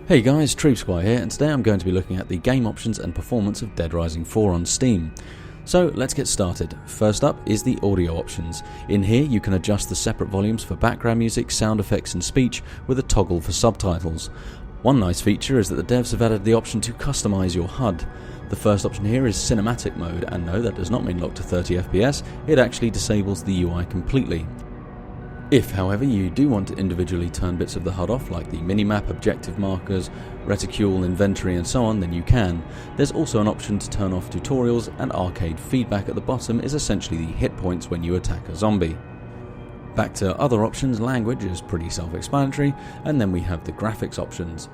Hey guys, Troop Squire here, and today I'm going to be looking at the game options and performance of Dead Rising 4 on Steam. So let's get started. First up is the audio options. In here you can adjust the separate volumes for background music, sound effects and speech with a toggle for subtitles. One nice feature is that the devs have added the option to customize your HUD. The first option here is cinematic mode, and no, that does not mean locked to 30 FPS, it actually disables the UI completely. If, however, you do want to individually turn bits of the HUD off, like the minimap, objective markers, reticule, inventory and so on, then you can. There's also an option to turn off tutorials, and arcade feedback at the bottom is essentially the hit points when you attack a zombie. Back to other options, language is pretty self-explanatory, and then we have the graphics options.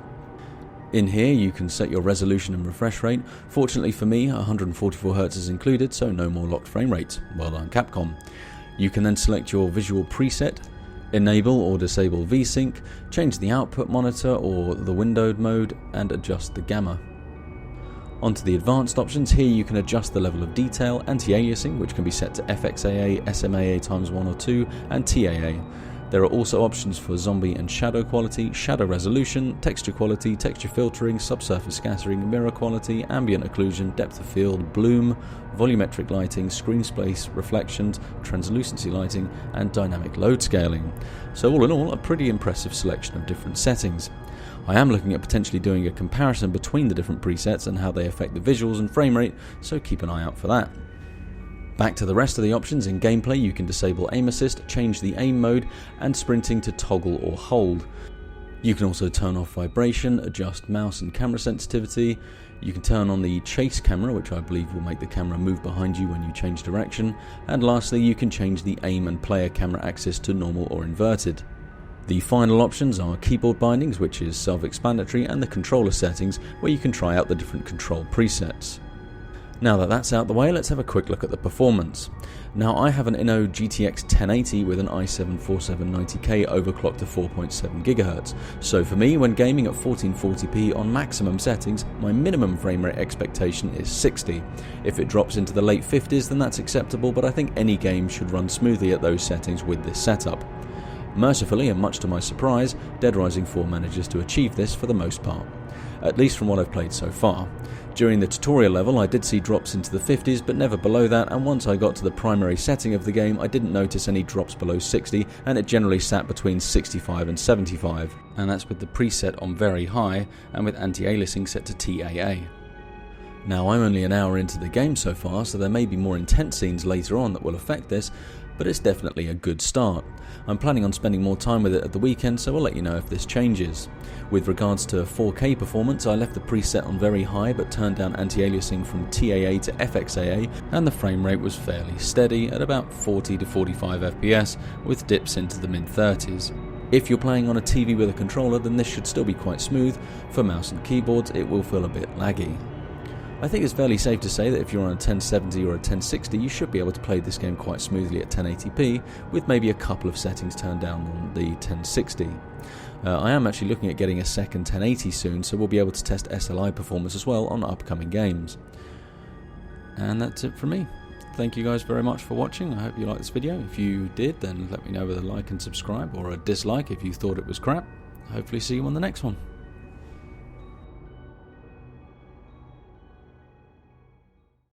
In here you can set your resolution and refresh rate. Fortunately for me, 144Hz is included, so no more locked frame rates. Well done, Capcom. You can then select your visual preset, enable or disable VSync, change the output monitor or the windowed mode, and adjust the gamma. Onto the advanced options. Here you can adjust the level of detail, anti-aliasing, which can be set to FXAA, SMAA × 1 or 2, and TAA. There are also options for zombie and shadow quality, shadow resolution, texture quality, texture filtering, subsurface scattering, mirror quality, ambient occlusion, depth of field, bloom, volumetric lighting, screen space, reflections, translucency lighting, and dynamic load scaling. So all in all, a pretty impressive selection of different settings. I am looking at potentially doing a comparison between the different presets and how they affect the visuals and frame rate, so keep an eye out for that. Back to the rest of the options. In gameplay you can disable aim assist, change the aim mode, and sprinting to toggle or hold. You can also turn off vibration, adjust mouse and camera sensitivity. You can turn on the chase camera, which I believe will make the camera move behind you when you change direction. And lastly, you can change the aim and player camera axis to normal or inverted. The final options are keyboard bindings, which is self-explanatory, and the controller settings, where you can try out the different control presets. Now that that's out the way, let's have a quick look at the performance. Now I have an Inno GTX1080 with an i7-4790K overclocked to 4.7 GHz. So for me, when gaming at 1440p on maximum settings, my minimum frame rate expectation is 60. If it drops into the late 50s, then that's acceptable, but I think any game should run smoothly at those settings with this setup. Mercifully, and much to my surprise, Dead Rising 4 manages to achieve this for the most part, at least from what I've played so far. During the tutorial level I did see drops into the 50s, but never below that, and once I got to the primary setting of the game I didn't notice any drops below 60, and it generally sat between 65 and 75, and that's with the preset on very high and with anti-aliasing set to TAA. Now I'm only an hour into the game so far, so there may be more intense scenes later on that will affect this, but it's definitely a good start. I'm planning on spending more time with it at the weekend, so I'll let you know if this changes. With regards to 4K performance, I left the preset on very high but turned down anti-aliasing from TAA to FXAA, and the frame rate was fairly steady at about 40 to 45 FPS with dips into the mid-30s. If you're playing on a TV with a controller, then this should still be quite smooth. For mouse and keyboards it will feel a bit laggy. I think it's fairly safe to say that if you're on a 1070 or a 1060 you should be able to play this game quite smoothly at 1080p with maybe a couple of settings turned down on the 1060. I am actually looking at getting a second 1080 soon, so we'll be able to test SLI performance as well on upcoming games. And that's it from me. Thank you guys very much for watching. I hope you liked this video. If you did, then let me know with a like and subscribe, or a dislike if you thought it was crap. Hopefully see you on the next one.